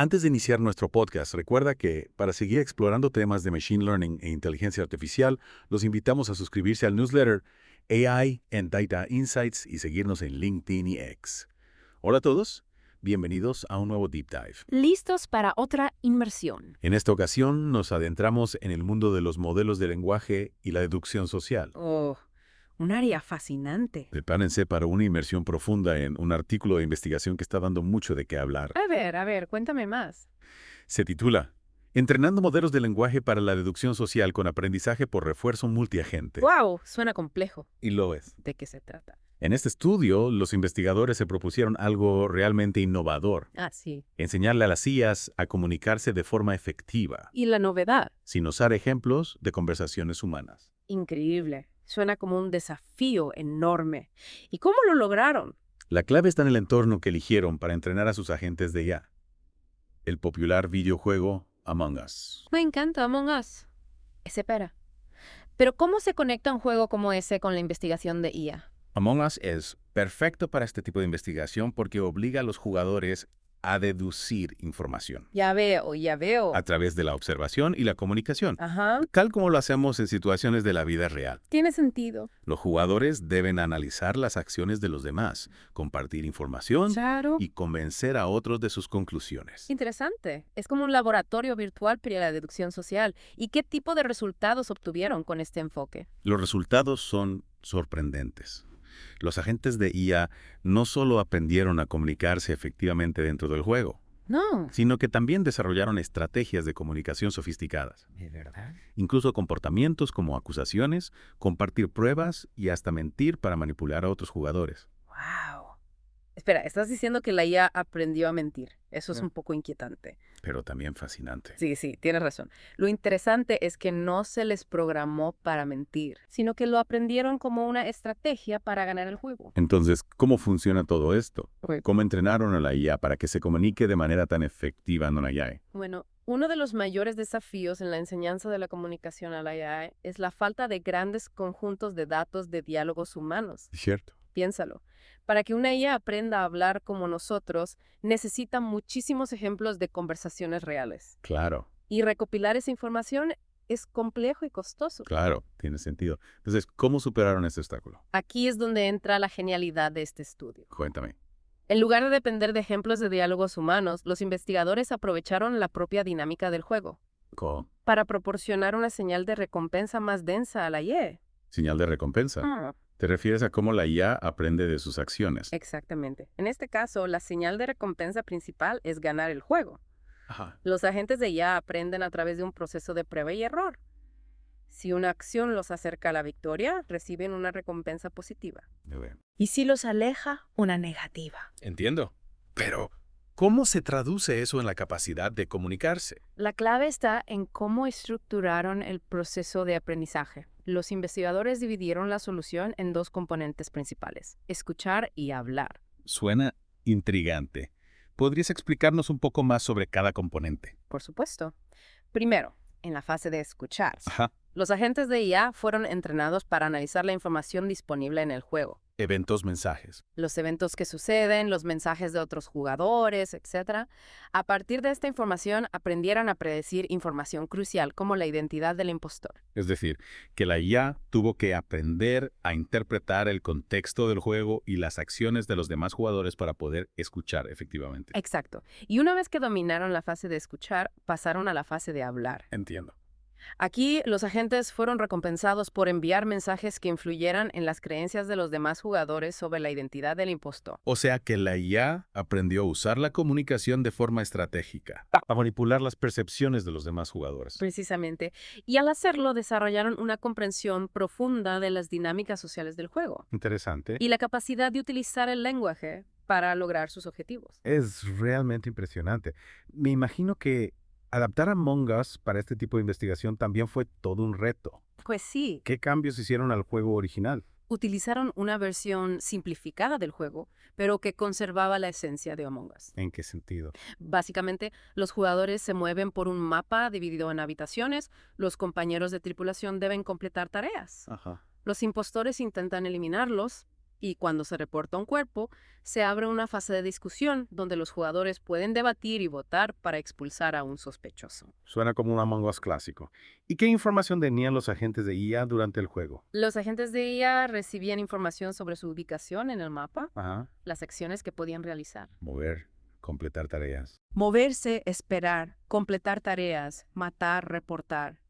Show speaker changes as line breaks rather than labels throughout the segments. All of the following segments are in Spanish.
Antes de iniciar nuestro podcast, recuerda que para seguir explorando temas de Machine Learning e inteligencia artificial, los invitamos a suscribirse al newsletter AI and Data Insights y seguirnos en LinkedIn y X. Hola a todos, bienvenidos a un nuevo Deep Dive.
Listos para otra inmersión.
En esta ocasión nos adentramos en el mundo de los modelos de lenguaje y la deducción social.
Oh, un área fascinante.
Prepárense para una inmersión profunda en un artículo de investigación que está dando mucho de qué hablar.
A ver, cuéntame más.
Se titula Entrenando modelos de lenguaje para la deducción social con aprendizaje por refuerzo multiagente.
¡Wow! Suena complejo.
Y lo es.
¿De qué se trata?
En este estudio, los investigadores se propusieron algo realmente innovador.
Ah, sí.
Enseñarle a las IAs a comunicarse de forma efectiva,
¿Y la novedad?
sin usar ejemplos de conversaciones humanas.
Increíble. Suena como un desafío enorme. ¿Y cómo lo lograron?
La clave está en el entorno que eligieron para entrenar a sus agentes de IA. El popular videojuego Among Us.
Me encanta Among Us. Espera. Pero ¿cómo se conecta un juego como ese con la investigación de IA?
Among Us es perfecto para este tipo de investigación porque obliga a los jugadores a deducir información
Ya veo.
a través de la observación y la comunicación,
Ajá.
tal como lo hacemos en situaciones de la vida real.
Tiene sentido.
Los jugadores deben analizar las acciones de los demás, compartir información
Claro.
y convencer a otros de sus conclusiones.
Interesante. Es como un laboratorio virtual para la deducción social. ¿Y qué tipo de resultados obtuvieron con este enfoque?
Los resultados son sorprendentes. Los agentes de IA no solo aprendieron a comunicarse efectivamente dentro del juego,
No.
sino que también desarrollaron estrategias de comunicación sofisticadas.
¿De verdad?
Incluso comportamientos como acusaciones, compartir pruebas y hasta mentir para manipular a otros jugadores.
¡Wow! Espera, estás diciendo que la IA aprendió a mentir. Eso es un poco inquietante.
Pero también fascinante.
Sí, tienes razón. Lo interesante es que no se les programó para mentir, sino que lo aprendieron como una estrategia para ganar el juego.
Entonces, ¿cómo funciona todo esto?
Ok.
¿Cómo entrenaron a la IA para que se comunique de manera tan efectiva en una IA?
Bueno, uno de los mayores desafíos en la enseñanza de la comunicación a la IA es la falta de grandes conjuntos de datos de diálogos humanos.
¿Cierto?
Piénsalo. Para que una IA aprenda a hablar como nosotros, necesita muchísimos ejemplos de conversaciones reales.
Claro,
Y recopilar esa información es complejo y costoso.
claro, tiene sentido. Entonces, ¿cómo superaron este obstáculo?
Aquí es donde entra la genialidad de este estudio.
Cuéntame.
En lugar de depender de ejemplos de diálogos humanos, los investigadores aprovecharon la propia dinámica del juego
¿Cómo?
para proporcionar una señal de recompensa más densa a la IA.
Señal de recompensa. ¿Te refieres a cómo la IA aprende de sus acciones?
Exactamente. En este caso, la señal de recompensa principal es ganar el juego.
Ajá.
Los agentes de IA aprenden a través de un proceso de prueba y error. Si una acción los acerca a la victoria, reciben una recompensa positiva.
Ya veo.
Y si los aleja, una negativa.
Entiendo. Pero, ¿cómo se traduce eso en la capacidad de comunicarse?
La clave está en cómo estructuraron el proceso de aprendizaje. Los investigadores dividieron la solución en dos componentes principales: escuchar y hablar.
Suena intrigante. ¿Podrías explicarnos un poco más sobre cada componente?
Por supuesto. Primero, en la fase de escuchar.
Ajá.
Los agentes de IA fueron entrenados para analizar la información disponible en el juego.
Eventos, mensajes.
Los eventos que suceden, los mensajes de otros jugadores, etc. A partir de esta información, aprendieron a predecir información crucial como la identidad del impostor.
Es decir, que la IA tuvo que aprender a interpretar el contexto del juego y las acciones de los demás jugadores para poder escuchar efectivamente.
Exacto. Y una vez que dominaron la fase de escuchar, pasaron a la fase de hablar.
Entiendo.
Aquí, los agentes fueron recompensados por enviar mensajes que influyeran en las creencias de los demás jugadores sobre la identidad del impostor.
O sea que la IA aprendió a usar la comunicación de forma estratégica.
A manipular las percepciones de los demás jugadores.
Precisamente. Y al hacerlo, desarrollaron una comprensión profunda de las dinámicas sociales del juego
Interesante.
y la capacidad de utilizar el lenguaje para lograr sus objetivos.
Es realmente impresionante. Me imagino que adaptar a Among Us para este tipo de investigación también fue todo un reto.
Pues sí,
¿Qué cambios hicieron al juego original?
utilizaron una versión simplificada del juego, pero que conservaba la esencia de Among Us.
¿En qué sentido?
Básicamente, los jugadores se mueven por un mapa dividido en habitaciones, los compañeros de tripulación deben completar tareas.
Ajá.
Los impostores intentan eliminarlos, Y cuando se reporta un cuerpo, se abre una fase de discusión donde los jugadores pueden debatir y votar para expulsar a un sospechoso.
Suena como un Among Us clásico. ¿Y qué información tenían los agentes de IA durante el juego?
Los agentes de IA recibían información sobre su ubicación en el mapa,
Ajá.
las acciones que podían realizar.
Mover, completar tareas.
Moverse, esperar, completar tareas, matar, reportar.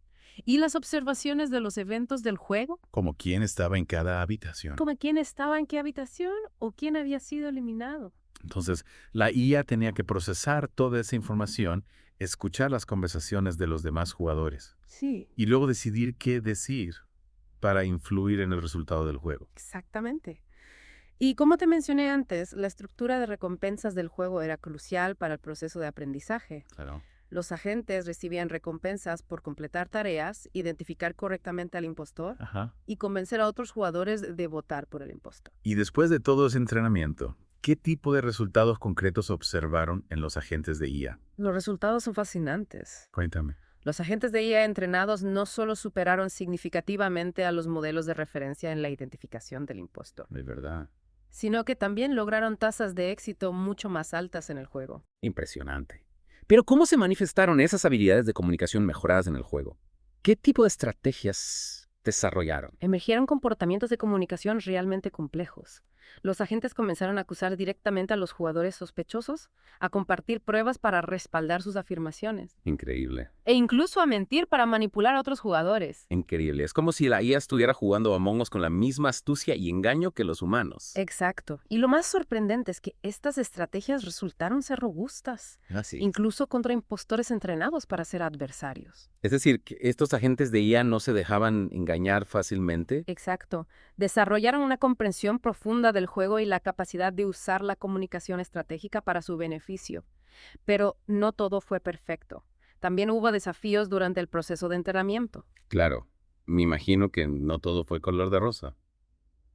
Y las observaciones de los eventos del juego,
Como quién estaba en cada habitación.
como quién estaba en qué habitación o quién había sido eliminado.
Entonces, la IA tenía que procesar toda esa información, escuchar las conversaciones de los demás jugadores
Sí,
y luego decidir qué decir para influir en el resultado del juego.
exactamente. Y como te mencioné antes, la estructura de recompensas del juego era crucial para el proceso de aprendizaje.
Claro.
Los agentes recibían recompensas por completar tareas, identificar correctamente al impostor
Ajá.
y convencer a otros jugadores de votar por el impostor.
Y después de todo ese entrenamiento, ¿qué tipo de resultados concretos observaron en los agentes de IA?
Los resultados son fascinantes.
Cuéntame.
Los agentes de IA entrenados no solo superaron significativamente a los modelos de referencia en la identificación del impostor,
De verdad.
sino que también lograron tasas de éxito mucho más altas en el juego.
Impresionante. Pero ¿cómo se manifestaron esas habilidades de comunicación mejoradas en el juego? ¿Qué tipo de estrategias desarrollaron?
Emergieron comportamientos de comunicación realmente complejos. Los agentes comenzaron a acusar directamente a los jugadores sospechosos, a compartir pruebas para respaldar sus afirmaciones,
Increíble.
e incluso a mentir para manipular a otros jugadores.
Increíble. Es como si la IA estuviera jugando a Among Us con la misma astucia y engaño que los humanos.
Exacto. Y lo más sorprendente es que estas estrategias resultaron ser robustas,
Así.
incluso contra impostores entrenados para ser adversarios.
Es decir, que estos agentes de IA no se dejaban engañar fácilmente.
Exacto. Desarrollaron una comprensión profunda del juego y la capacidad de usar la comunicación estratégica para su beneficio. Pero no todo fue perfecto. También hubo desafíos durante el proceso de entrenamiento.
Claro. Me imagino que no todo fue color de rosa.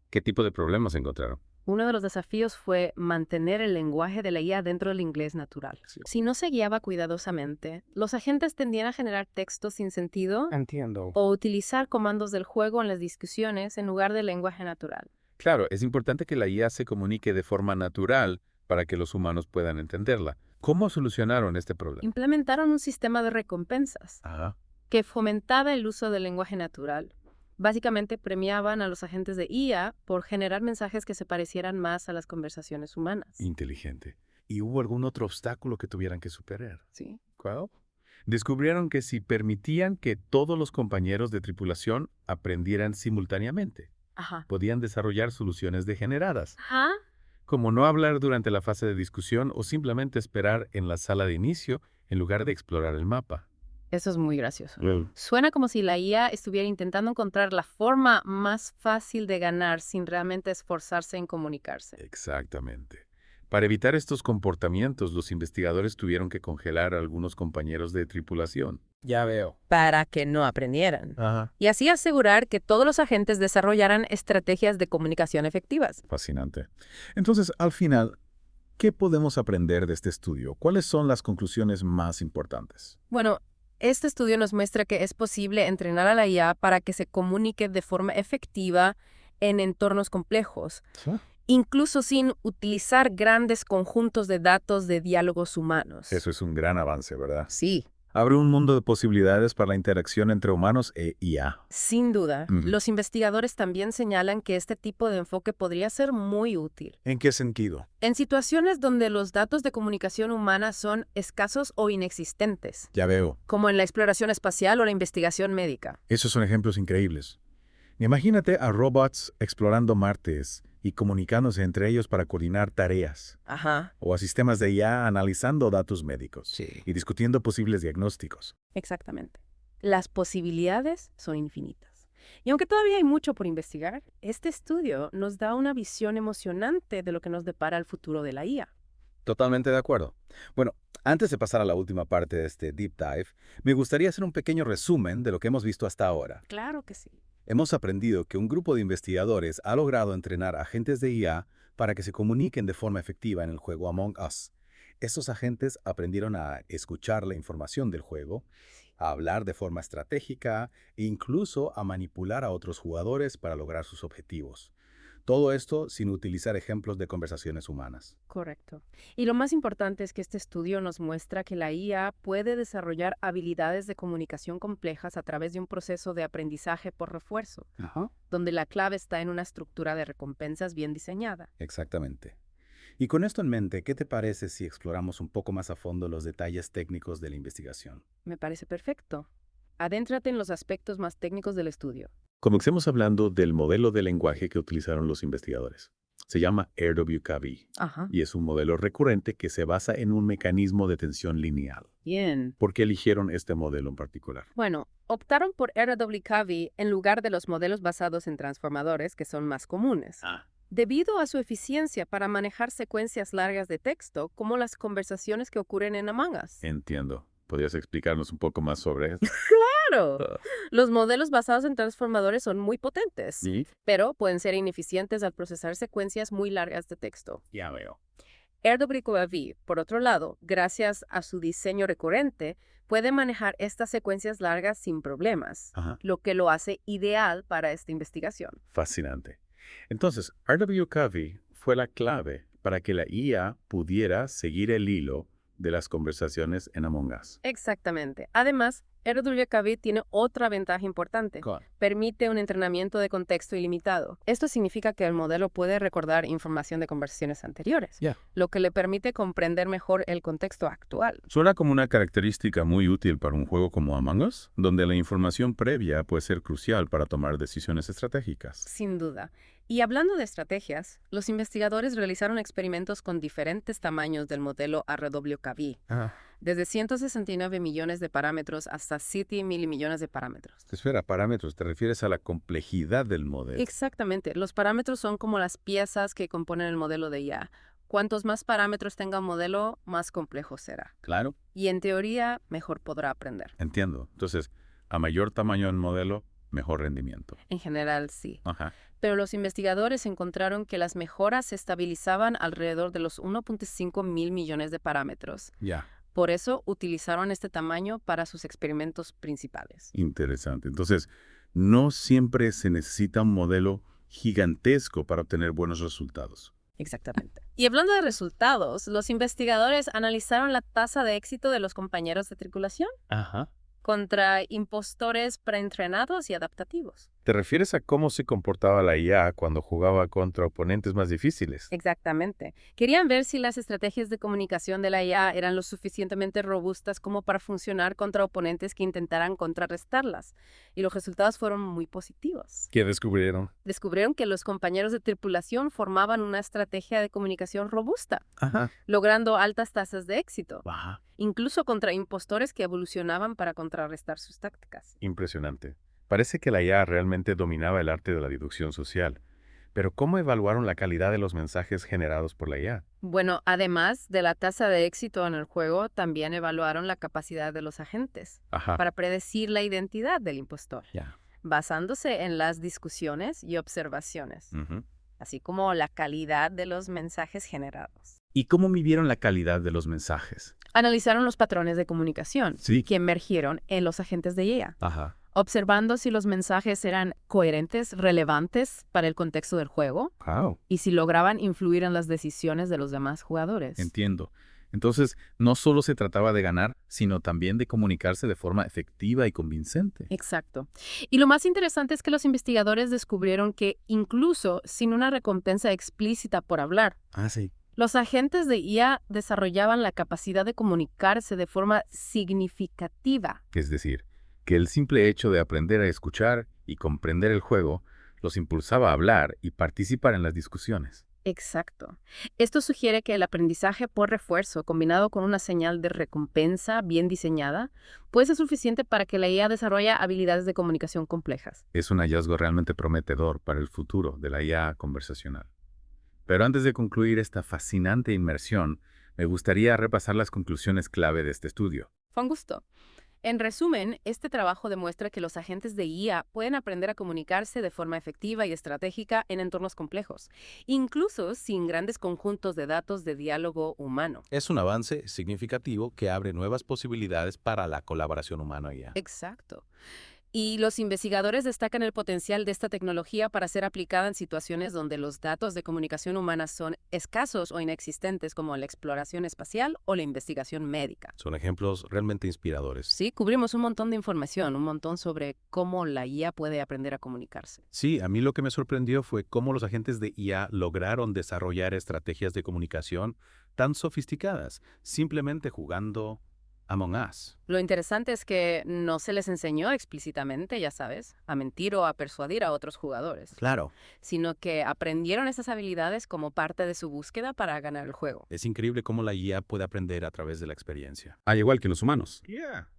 ¿Qué tipo de problemas encontraron?
Uno de los desafíos fue mantener el lenguaje de la IA dentro del inglés natural.
Sí.
Si no se guiaba cuidadosamente, los agentes tendían a generar textos sin sentido
Entiendo.
o utilizar comandos del juego en las discusiones en lugar del lenguaje natural.
Claro, es importante que la IA se comunique de forma natural para que los humanos puedan entenderla. ¿Cómo solucionaron este problema?
Implementaron un sistema de recompensas
Ajá.
que fomentaba el uso del lenguaje natural. Básicamente premiaban a los agentes de IA por generar mensajes que se parecieran más a las conversaciones humanas.
Inteligente. ¿Y hubo algún otro obstáculo que tuvieran que superar?
Sí.
¿Cuál? Descubrieron que si permitían que todos los compañeros de tripulación aprendieran simultáneamente,
Ajá.
podían desarrollar soluciones degeneradas,
Ajá.
como no hablar durante la fase de discusión o simplemente esperar en la sala de inicio en lugar de explorar el mapa.
Eso es muy gracioso. Suena como si la IA estuviera intentando encontrar la forma más fácil de ganar sin realmente esforzarse en comunicarse.
Exactamente. Para evitar estos comportamientos, los investigadores tuvieron que congelar a algunos compañeros de tripulación.
Ya veo.
Para que no aprendieran.
Ajá.
Y así asegurar que todos los agentes desarrollaran estrategias de comunicación efectivas.
Fascinante. Entonces, al final, ¿qué podemos aprender de este estudio? ¿Cuáles son las conclusiones más importantes?
Bueno, este estudio nos muestra que es posible entrenar a la IA para que se comunique de forma efectiva en entornos complejos, incluso sin utilizar grandes conjuntos de datos de diálogos humanos.
Eso es un gran avance, ¿verdad?
Sí,
Abre un mundo de posibilidades para la interacción entre humanos e IA.
sin duda.
Ujú.
Los investigadores también señalan que este tipo de enfoque podría ser muy útil
¿En qué sentido?
en situaciones donde los datos de comunicación humana son escasos o inexistentes,
Ya veo.
como en la exploración espacial o la investigación médica.
Esos son ejemplos increíbles. Imagínate a robots explorando Martes y comunicándose entre ellos para coordinar tareas,
Ajá,
o a sistemas de IA analizando datos médicos
Sí.
y discutiendo posibles diagnósticos.
exactamente. Las posibilidades son infinitas. Y aunque todavía hay mucho por investigar, este estudio nos da una visión emocionante de lo que nos depara el futuro de la IA.
Totalmente de acuerdo. Bueno, antes de pasar a la última parte de este deep dive, me gustaría hacer un pequeño resumen de lo que hemos visto hasta ahora.
Claro que sí.
Hemos aprendido que un grupo de investigadores ha logrado entrenar agentes de IA para que se comuniquen de forma efectiva en el juego Among Us. Estos agentes aprendieron a escuchar la información del juego, a hablar de forma estratégica e incluso a manipular a otros jugadores para lograr sus objetivos. Todo esto sin utilizar ejemplos de conversaciones humanas.
Correcto. Y lo más importante es que este estudio nos muestra que la IA puede desarrollar habilidades de comunicación complejas a través de un proceso de aprendizaje por refuerzo,
Ajá.
donde la clave está en una estructura de recompensas bien diseñada.
Exactamente. Y con esto en mente, ¿qué te parece si exploramos un poco más a fondo los detalles técnicos de la investigación?
Me parece perfecto. Adéntrate en los aspectos más técnicos del estudio.
Comencemos hablando del modelo de lenguaje que utilizaron los investigadores. Se llama RWKV
Ajá.
y es un modelo recurrente que se basa en un mecanismo de tensión lineal.
Bien.
¿Por qué eligieron este modelo en particular?
Bueno, optaron por RWKV en lugar de los modelos basados en transformadores, que son más comunes, debido a su eficiencia para manejar secuencias largas de texto, como las conversaciones que ocurren en Among Us.
Entiendo. ¿Podrías explicarnos un poco más sobre esto?
¡Claro! Los modelos basados en transformadores son muy potentes,
Sí.
pero pueden ser ineficientes al procesar secuencias muy largas de texto.
Ya veo.
RWKV, por otro lado, gracias a su diseño recurrente, puede manejar estas secuencias largas sin problemas,
Ajá.
lo que lo hace ideal para esta investigación.
Fascinante. Entonces, RWKV fue la clave para que la IA pudiera seguir el hilo de las conversaciones en Among Us.
Exactamente. Además, RWKV tiene otra ventaja importante. Permite un entrenamiento de contexto ilimitado. Esto significa que el modelo puede recordar información de conversaciones anteriores, lo que le permite comprender mejor el contexto actual.
Suena como una característica muy útil para un juego como Among Us, donde la información previa puede ser crucial para tomar decisiones estratégicas.
Sin duda. Y hablando de estrategias, los investigadores realizaron experimentos con diferentes tamaños del modelo RWKV, desde 169 millones de parámetros hasta 7 mil millones de parámetros.
Espera, parámetros, ¿te refieres a la complejidad del modelo?
Exactamente. Los parámetros son como las piezas que componen el modelo de IA. Cuantos más parámetros tenga un modelo, más complejo será.
Claro.
Y en teoría, mejor podrá aprender.
Entiendo. Entonces, a mayor tamaño del modelo, mejor rendimiento.
En general, sí.
Ajá.
Pero los investigadores encontraron que las mejoras se estabilizaban alrededor de los 1.5 mil millones de parámetros.
Ya.
Por eso utilizaron este tamaño para sus experimentos principales.
Interesante. Entonces, no siempre se necesita un modelo gigantesco para obtener buenos resultados.
Exactamente. Y hablando de resultados, los investigadores analizaron la tasa de éxito de los compañeros de tripulación contra impostores preentrenados y adaptativos.
¿Te refieres a cómo se comportaba la IA cuando jugaba contra oponentes más difíciles?
Exactamente. Querían ver si las estrategias de comunicación de la IA eran lo suficientemente robustas como para funcionar contra oponentes que intentaran contrarrestarlas. Y los resultados fueron muy positivos.
¿Qué descubrieron?
Descubrieron que los compañeros de tripulación formaban una estrategia de comunicación robusta, logrando altas tasas de éxito, incluso contra impostores que evolucionaban para contrarrestar sus tácticas.
Impresionante. Parece que la IA realmente dominaba el arte de la deducción social. Pero ¿cómo evaluaron la calidad de los mensajes generados por la IA?
Bueno, además de la tasa de éxito en el juego, también evaluaron la capacidad de los agentes para predecir la identidad del impostor, basándose en las discusiones y observaciones, así como la calidad de los mensajes generados.
¿Y cómo midieron la calidad de los mensajes?
Analizaron los patrones de comunicación que emergieron en los agentes de IA. Observando si los mensajes eran coherentes, relevantes para el contexto del juego y si lograban influir en las decisiones de los demás jugadores.
Entiendo. Entonces, no solo se trataba de ganar, sino también de comunicarse de forma efectiva y convincente.
Exacto. Y lo más interesante es que los investigadores descubrieron que incluso sin una recompensa explícita por hablar, los agentes de IA desarrollaban la capacidad de comunicarse de forma significativa.
Es decir, que el simple hecho de aprender a escuchar y comprender el juego los impulsaba a hablar y participar en las discusiones.
Exacto. Esto sugiere que el aprendizaje por refuerzo, combinado con una señal de recompensa bien diseñada, puede ser suficiente para que la IA desarrolle habilidades de comunicación complejas.
Es un hallazgo realmente prometedor para el futuro de la IA conversacional. Pero antes de concluir esta fascinante inmersión, me gustaría repasar las conclusiones clave de este estudio.
Fue un gusto. En resumen, este trabajo demuestra que los agentes de IA pueden aprender a comunicarse de forma efectiva y estratégica en entornos complejos, incluso sin grandes conjuntos de datos de diálogo humano.
Es un avance significativo que abre nuevas posibilidades para la colaboración humana-IA.
Exacto. Y los investigadores destacan el potencial de esta tecnología para ser aplicada en situaciones donde los datos de comunicación humana son escasos o inexistentes, como la exploración espacial o la investigación médica.
Son ejemplos realmente inspiradores.
Sí, cubrimos un montón de información, un montón sobre cómo la IA puede aprender a comunicarse.
Sí, a mí lo que me sorprendió fue cómo los agentes de IA lograron desarrollar estrategias de comunicación tan sofisticadas, simplemente jugando Among Us.
Lo interesante es que no se les enseñó explícitamente, ya sabes, a mentir o a persuadir a otros jugadores,
Claro.
sino que aprendieron esas habilidades como parte de su búsqueda para ganar el juego.
Es increíble cómo la IA puede aprender a través de la experiencia. Al igual que los humanos.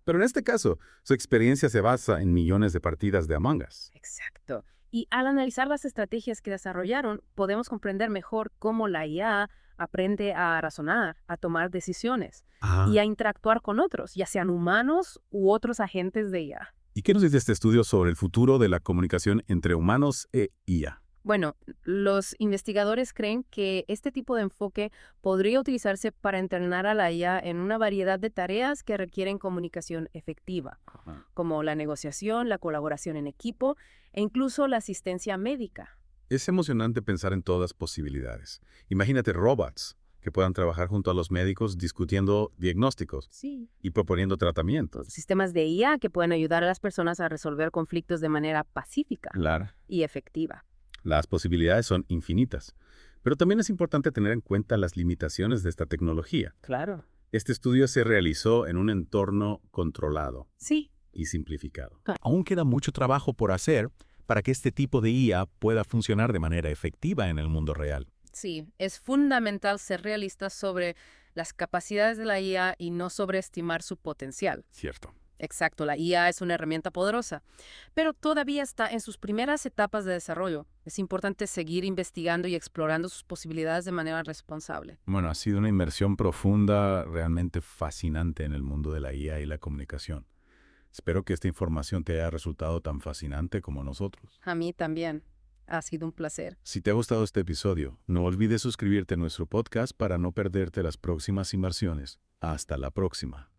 Pero en este caso, su experiencia se basa en millones de partidas de Among Us.
Exacto. Y al analizar las estrategias que desarrollaron, podemos comprender mejor cómo la IA aprende a razonar, a tomar decisiones y a interactuar con otros, ya sean humanos u otros agentes de IA.
¿Y qué nos dice este estudio sobre el futuro de la comunicación entre humanos e IA?
Bueno, los investigadores creen que este tipo de enfoque podría utilizarse para entrenar a la IA en una variedad de tareas que requieren comunicación efectiva, como la negociación, la colaboración en equipo e incluso la asistencia médica.
Es emocionante pensar en todas posibilidades. Imagínate robots que puedan trabajar junto a los médicos discutiendo diagnósticos
Sí.
y proponiendo tratamientos.
Sistemas de IA que puedan ayudar a las personas a resolver conflictos de manera pacífica
Claro.
y efectiva.
Las posibilidades son infinitas, pero también es importante tener en cuenta las limitaciones de esta tecnología.
Claro.
Este estudio se realizó en un entorno controlado
Sí.
y simplificado.
Claro.
Aún queda mucho trabajo por hacer para que este tipo de IA pueda funcionar de manera efectiva en el mundo real.
Sí, es fundamental ser realistas sobre las capacidades de la IA y no sobreestimar su potencial.
Cierto.
Exacto, la IA es una herramienta poderosa, pero todavía está en sus primeras etapas de desarrollo. Es importante seguir investigando y explorando sus posibilidades de manera responsable.
Bueno, ha sido una inmersión profunda, realmente fascinante en el mundo de la IA y la comunicación. Espero que esta información te haya resultado tan fascinante como a nosotros.
A mí también. Ha sido un placer.
Si te ha gustado este episodio, no olvides suscribirte a nuestro podcast para no perderte las próximas inmersiones. Hasta la próxima.